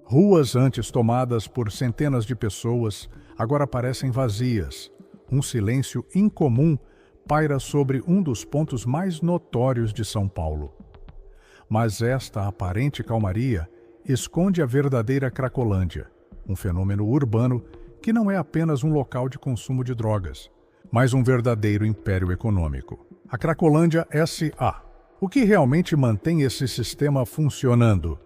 Ruas antes tomadas por centenas de pessoas agora parecem vazias. Um silêncio incomum paira sobre um dos pontos mais notórios de São Paulo. Mas esta aparente calmaria esconde a verdadeira Cracolândia, um fenômeno urbano que não é apenas um local de consumo de drogas, mas um verdadeiro império econômico. A Cracolândia S.A. O que realmente mantém esse sistema funcionando?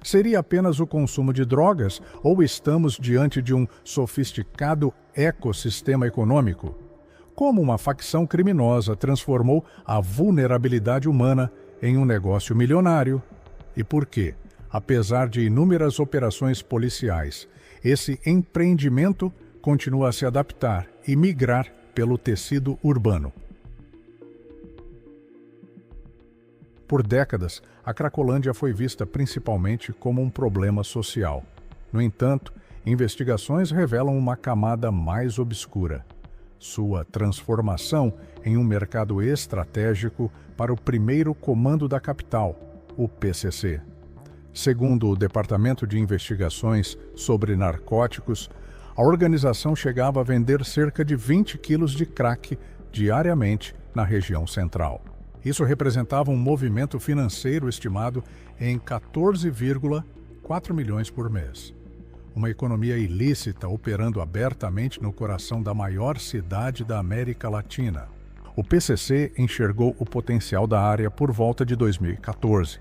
Seria apenas o consumo de drogas ou estamos diante de um sofisticado ecossistema econômico? Como uma facção criminosa transformou a vulnerabilidade humana em um negócio milionário? E por quê? Apesar de inúmeras operações policiais, esse empreendimento continua a se adaptar e migrar pelo tecido urbano. Por décadas, a Cracolândia foi vista principalmente como um problema social. No entanto, investigações revelam uma camada mais obscura: sua transformação em um mercado estratégico para o primeiro comando da capital, o PCC. Segundo o Departamento de Investigações sobre Narcóticos, a organização chegava a vender cerca de 20 quilos de crack diariamente na região central. Isso representava um movimento financeiro estimado em 14,4 milhões por mês. Uma economia ilícita operando abertamente no coração da maior cidade da América Latina. O PCC enxergou o potencial da área por volta de 2014.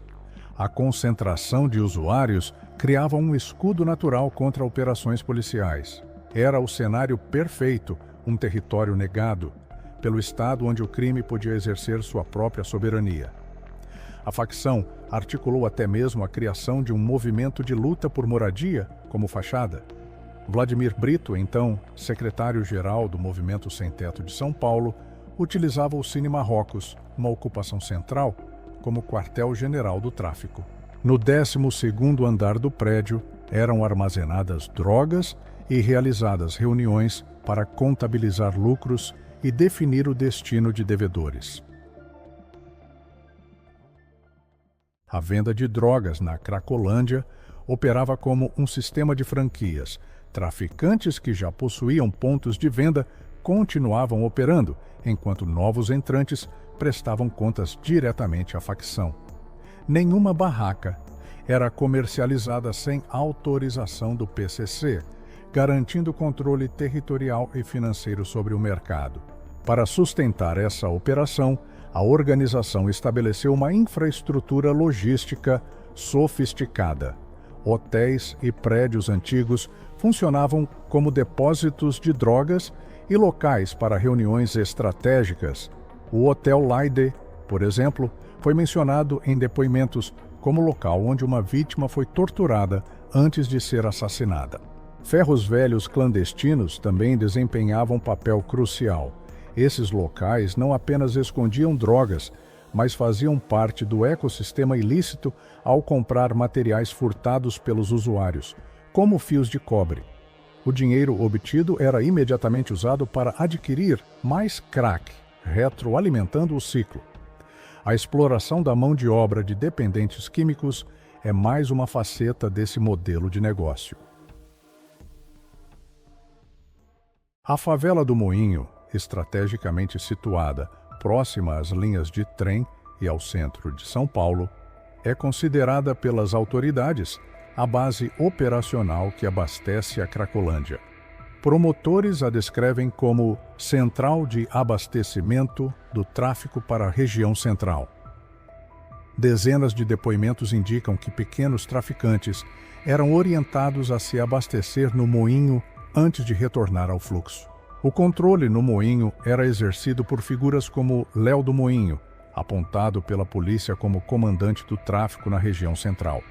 A concentração de usuários criava um escudo natural contra operações policiais. Era o cenário perfeito, um território negado pelo Estado onde o crime podia exercer sua própria soberania. A facção articulou até mesmo a criação de um movimento de luta por moradia como fachada. Vladimir Brito, então secretário-geral do Movimento Sem Teto de São Paulo, utilizava o Cine Marrocos, uma ocupação central, como quartel-general do tráfico. No 12º andar do prédio eram armazenadas drogas e realizadas reuniões para contabilizar lucros e definir o destino de devedores. A venda de drogas na Cracolândia operava como um sistema de franquias. Traficantes que já possuíam pontos de venda continuavam operando, enquanto novos entrantes prestavam contas diretamente à facção. Nenhuma barraca era comercializada sem autorização do PCC, garantindo controle territorial e financeiro sobre o mercado. Para sustentar essa operação, a organização estabeleceu uma infraestrutura logística sofisticada. Hotéis e prédios antigos funcionavam como depósitos de drogas e locais para reuniões estratégicas. O Hotel Laide, por exemplo, foi mencionado em depoimentos como local onde uma vítima foi torturada antes de ser assassinada. Ferros velhos clandestinos também desempenhavam um papel crucial. Esses locais não apenas escondiam drogas, mas faziam parte do ecossistema ilícito ao comprar materiais furtados pelos usuários, como fios de cobre. O dinheiro obtido era imediatamente usado para adquirir mais crack, retroalimentando o ciclo. A exploração da mão de obra de dependentes químicos é mais uma faceta desse modelo de negócio. A favela do Moinho, estrategicamente situada próxima às linhas de trem e ao centro de São Paulo, é considerada pelas autoridades a base operacional que abastece a Cracolândia. Promotores a descrevem como central de abastecimento do tráfico para a região central. Dezenas de depoimentos indicam que pequenos traficantes eram orientados a se abastecer no moinho antes de retornar ao fluxo. O controle no moinho era exercido por figuras como Léo do Moinho, apontado pela polícia como comandante do tráfico na região central.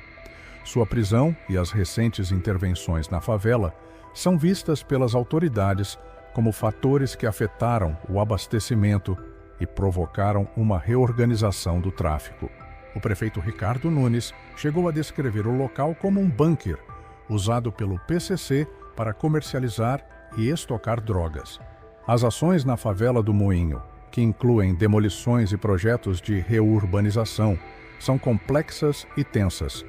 Sua prisão e as recentes intervenções na favela são vistas pelas autoridades como fatores que afetaram o abastecimento e provocaram uma reorganização do tráfico. O prefeito Ricardo Nunes chegou a descrever o local como um bunker, usado pelo PCC para comercializar e estocar drogas. As ações na favela do Moinho, que incluem demolições e projetos de reurbanização, são complexas e tensas.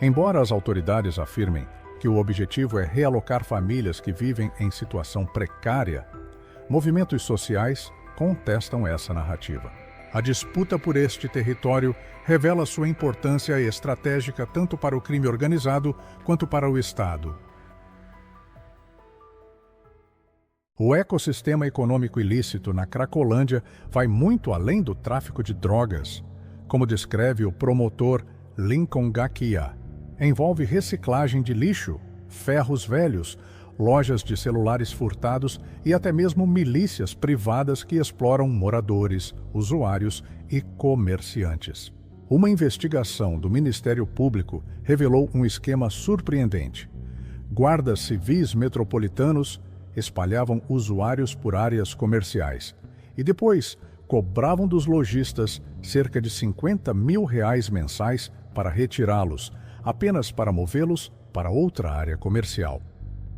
Embora as autoridades afirmem que o objetivo é realocar famílias que vivem em situação precária, movimentos sociais contestam essa narrativa. A disputa por este território revela sua importância estratégica tanto para o crime organizado quanto para o Estado. O ecossistema econômico ilícito na Cracolândia vai muito além do tráfico de drogas, como descreve o promotor Lincoln Gakia. Envolve reciclagem de lixo, ferros velhos, lojas de celulares furtados e até mesmo milícias privadas que exploram moradores, usuários e comerciantes. Uma investigação do Ministério Público revelou um esquema surpreendente. Guardas civis metropolitanos espalhavam usuários por áreas comerciais e depois cobravam dos lojistas cerca de R$50 mil mensais para retirá-los, apenas para movê-los para outra área comercial.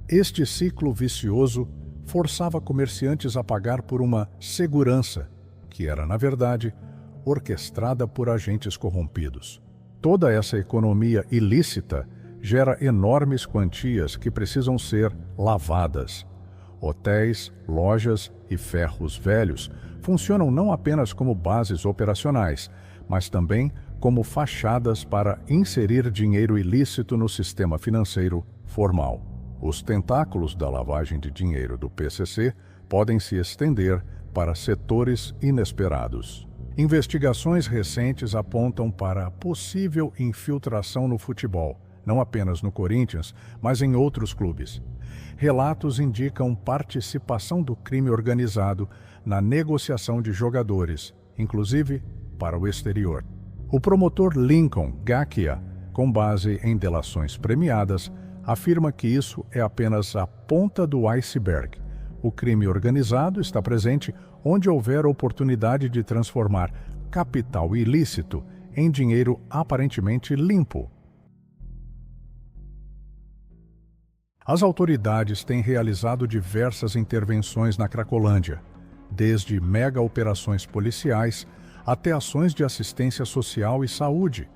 Este ciclo vicioso forçava comerciantes a pagar por uma segurança, que era, na verdade, orquestrada por agentes corrompidos. Toda essa economia ilícita gera enormes quantias que precisam ser lavadas. Hotéis, lojas e ferros velhos funcionam não apenas como bases operacionais, mas também como fachadas para inserir dinheiro ilícito no sistema financeiro formal. Os tentáculos da lavagem de dinheiro do PCC podem se estender para setores inesperados. Investigações recentes apontam para possível infiltração no futebol, não apenas no Corinthians, mas em outros clubes. Relatos indicam participação do crime organizado na negociação de jogadores, inclusive para o exterior. O promotor Lincoln Gakia, com base em delações premiadas, afirma que isso é apenas a ponta do iceberg. O crime organizado está presente onde houver oportunidade de transformar capital ilícito em dinheiro aparentemente limpo. As autoridades têm realizado diversas intervenções na Cracolândia, desde mega-operações policiais até ações de assistência social e saúde.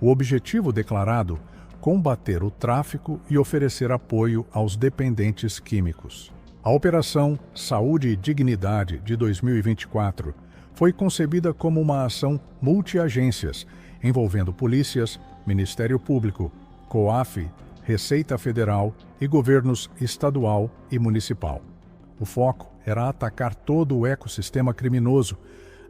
O objetivo declarado: combater o tráfico e oferecer apoio aos dependentes químicos. A Operação Saúde e Dignidade de 2024 foi concebida como uma ação multi-agências, envolvendo polícias, Ministério Público, COAF, Receita Federal e governos estadual e municipal. O foco era atacar todo o ecossistema criminoso,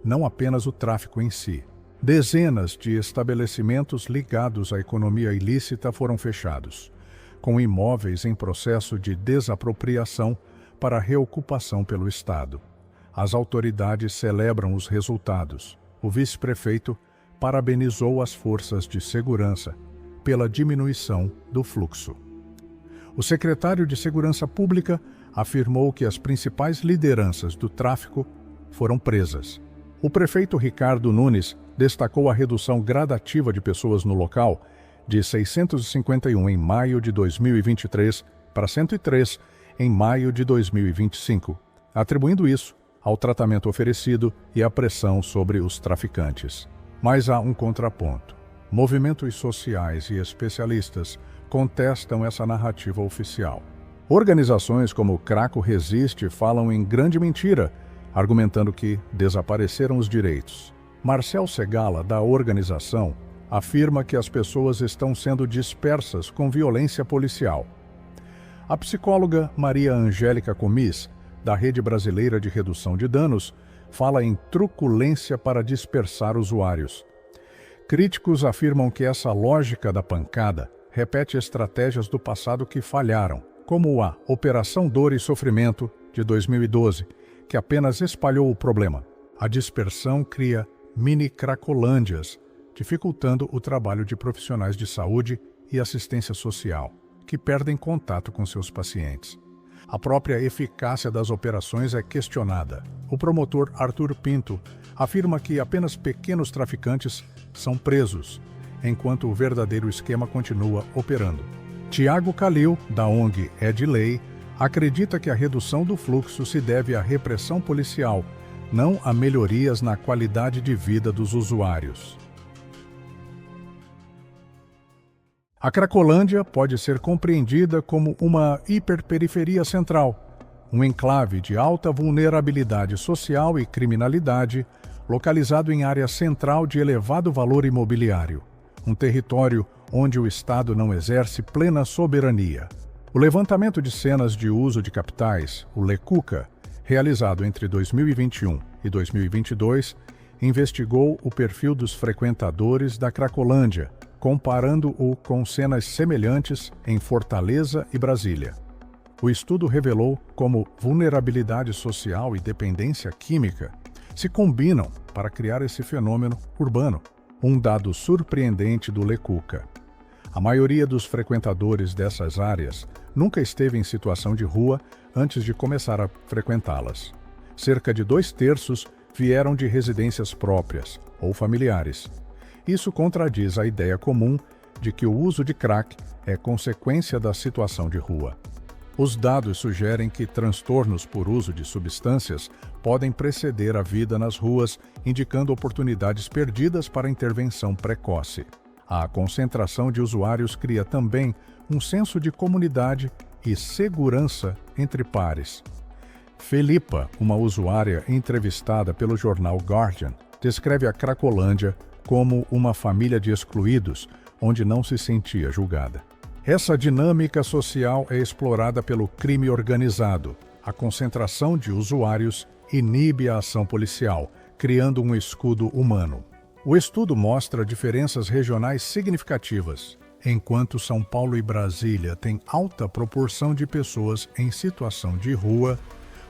não apenas o tráfico em si. Dezenas de estabelecimentos ligados à economia ilícita foram fechados, com imóveis em processo de desapropriação para reocupação pelo Estado. As autoridades celebram os resultados. O vice-prefeito parabenizou as forças de segurança pela diminuição do fluxo. O secretário de Segurança Pública afirmou que as principais lideranças do tráfico foram presas. O prefeito Ricardo Nunes destacou a redução gradativa de pessoas no local, de 651 em maio de 2023 para 103 em maio de 2025, atribuindo isso ao tratamento oferecido e à pressão sobre os traficantes. Mas há um contraponto. Movimentos sociais e especialistas contestam essa narrativa oficial. Organizações como o Craco Resiste falam em grande mentira, argumentando que desapareceram os direitos. Marcel Segala, da organização, afirma que as pessoas estão sendo dispersas com violência policial. A psicóloga Maria Angélica Comis, da Rede Brasileira de Redução de Danos, fala em truculência para dispersar usuários. Críticos afirmam que essa lógica da pancada repete estratégias do passado que falharam, como a Operação Dor e Sofrimento, de 2012, que apenas espalhou o problema. A dispersão cria mini-cracolândias, dificultando o trabalho de profissionais de saúde e assistência social, que perdem contato com seus pacientes. A própria eficácia das operações é questionada. O promotor Arthur Pinto afirma que apenas pequenos traficantes são presos, enquanto o verdadeiro esquema continua operando. Tiago Calil, da ONG É de Lei, acredita que a redução do fluxo se deve à repressão policial, não a melhorias na qualidade de vida dos usuários. A Cracolândia pode ser compreendida como uma hiperperiferia central, um enclave de alta vulnerabilidade social e criminalidade, localizado em área central de elevado valor imobiliário, um território onde o Estado não exerce plena soberania. O levantamento de cenas de uso de capitais, o LECUCA, realizado entre 2021 e 2022, investigou o perfil dos frequentadores da Cracolândia, comparando-o com cenas semelhantes em Fortaleza e Brasília. O estudo revelou como vulnerabilidade social e dependência química se combinam para criar esse fenômeno urbano, um dado surpreendente do LECUCA. A maioria dos frequentadores dessas áreas nunca esteve em situação de rua antes de começar a frequentá-las. Cerca de 2/3 vieram de residências próprias ou familiares. Isso contradiz a ideia comum de que o uso de crack é consequência da situação de rua. Os dados sugerem que transtornos por uso de substâncias podem preceder a vida nas ruas, indicando oportunidades perdidas para intervenção precoce. A concentração de usuários cria também um senso de comunidade e segurança entre pares. Felipa, uma usuária entrevistada pelo jornal Guardian, descreve a Cracolândia como uma família de excluídos, onde não se sentia julgada. Essa dinâmica social é explorada pelo crime organizado. A concentração de usuários inibe a ação policial, criando um escudo humano. O estudo mostra diferenças regionais significativas. Enquanto São Paulo e Brasília têm alta proporção de pessoas em situação de rua,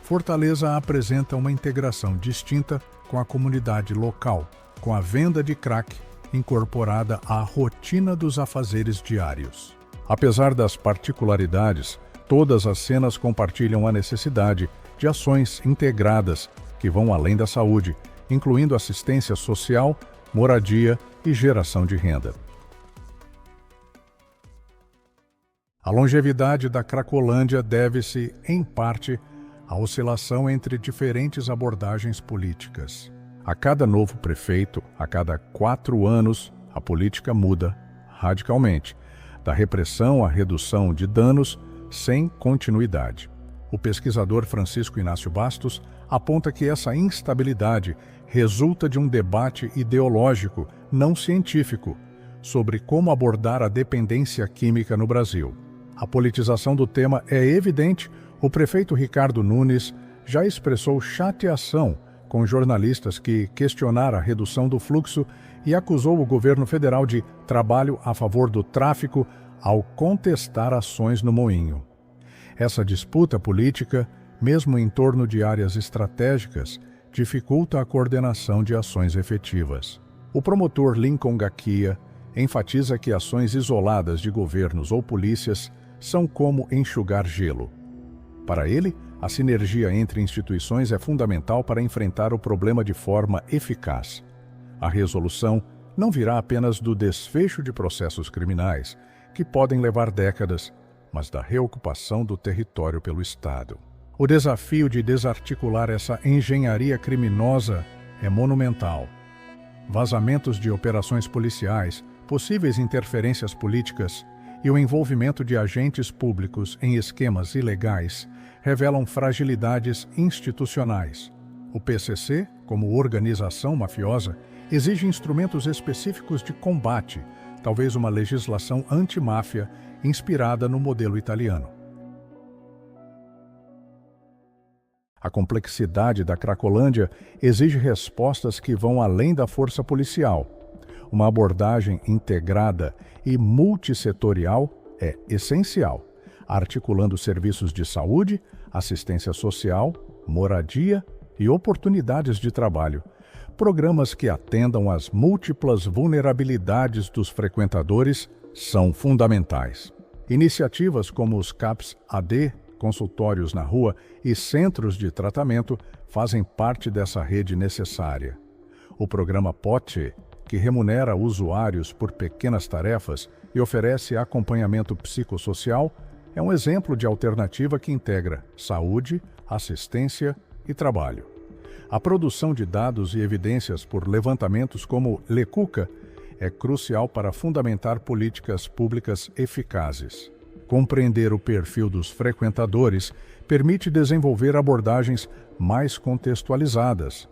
Fortaleza apresenta uma integração distinta com a comunidade local, com a venda de crack incorporada à rotina dos afazeres diários. Apesar das particularidades, todas as cenas compartilham a necessidade de ações integradas que vão além da saúde, incluindo assistência social, moradia e geração de renda. A longevidade da Cracolândia deve-se, em parte, à oscilação entre diferentes abordagens políticas. A cada novo prefeito, a cada 4 anos, a política muda radicalmente, da repressão à redução de danos sem continuidade. O pesquisador Francisco Inácio Bastos aponta que essa instabilidade resulta de um debate ideológico, não científico, sobre como abordar a dependência química no Brasil. A politização do tema é evidente. O prefeito Ricardo Nunes já expressou chateação com jornalistas que questionaram a redução do fluxo e acusou o governo federal de trabalho a favor do tráfico ao contestar ações no Moinho. Essa disputa política, mesmo em torno de áreas estratégicas, dificulta a coordenação de ações efetivas. O promotor Lincoln Gaquia enfatiza que ações isoladas de governos ou polícias são como enxugar gelo. Para ele, a sinergia entre instituições é fundamental para enfrentar o problema de forma eficaz. A resolução não virá apenas do desfecho de processos criminais, que podem levar décadas, mas da reocupação do território pelo Estado. O desafio de desarticular essa engenharia criminosa é monumental. Vazamentos de operações policiais, possíveis interferências políticas e o envolvimento de agentes públicos em esquemas ilegais revelam fragilidades institucionais. O PCC, como organização mafiosa, exige instrumentos específicos de combate, talvez uma legislação antimáfia inspirada no modelo italiano. A complexidade da Cracolândia exige respostas que vão além da força policial. Uma abordagem integrada e multissetorial é essencial, articulando serviços de saúde, assistência social, moradia e oportunidades de trabalho. Programas que atendam às múltiplas vulnerabilidades dos frequentadores são fundamentais. Iniciativas como os CAPS-AD, consultórios na rua e centros de tratamento fazem parte dessa rede necessária. O programa POTE, que remunera usuários por pequenas tarefas e oferece acompanhamento psicossocial, é um exemplo de alternativa que integra saúde, assistência e trabalho. A produção de dados e evidências por levantamentos como LECUCA é crucial para fundamentar políticas públicas eficazes. Compreender o perfil dos frequentadores permite desenvolver abordagens mais contextualizadas.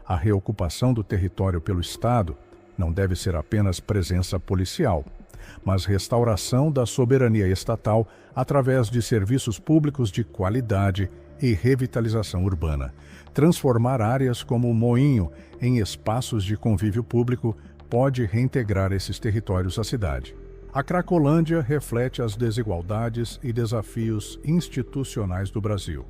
A reocupação do território pelo Estado não deve ser apenas presença policial, mas restauração da soberania estatal através de serviços públicos de qualidade e revitalização urbana. Transformar áreas como o Moinho em espaços de convívio público pode reintegrar esses territórios à cidade. A Cracolândia reflete as desigualdades e desafios institucionais do Brasil.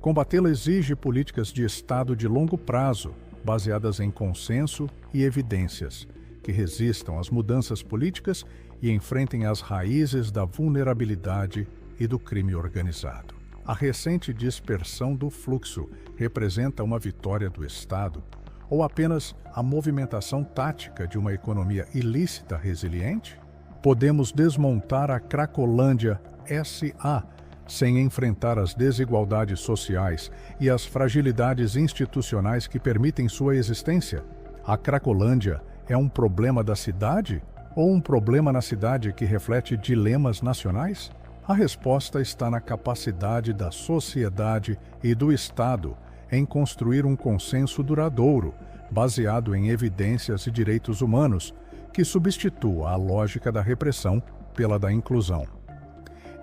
Combatê-la exige políticas de Estado de longo prazo, baseadas em consenso e evidências, que resistam às mudanças políticas e enfrentem as raízes da vulnerabilidade e do crime organizado. A recente dispersão do fluxo representa uma vitória do Estado ou apenas a movimentação tática de uma economia ilícita resiliente? Podemos desmontar a Cracolândia S.A. sem enfrentar as desigualdades sociais e as fragilidades institucionais que permitem sua existência? A Cracolândia é um problema da cidade ou um problema na cidade que reflete dilemas nacionais? A resposta está na capacidade da sociedade e do Estado em construir um consenso duradouro, baseado em evidências e direitos humanos, que substitua a lógica da repressão pela da inclusão.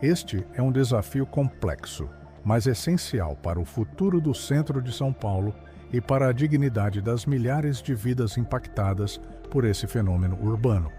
Este é um desafio complexo, mas essencial para o futuro do centro de São Paulo e para a dignidade das milhares de vidas impactadas por esse fenômeno urbano.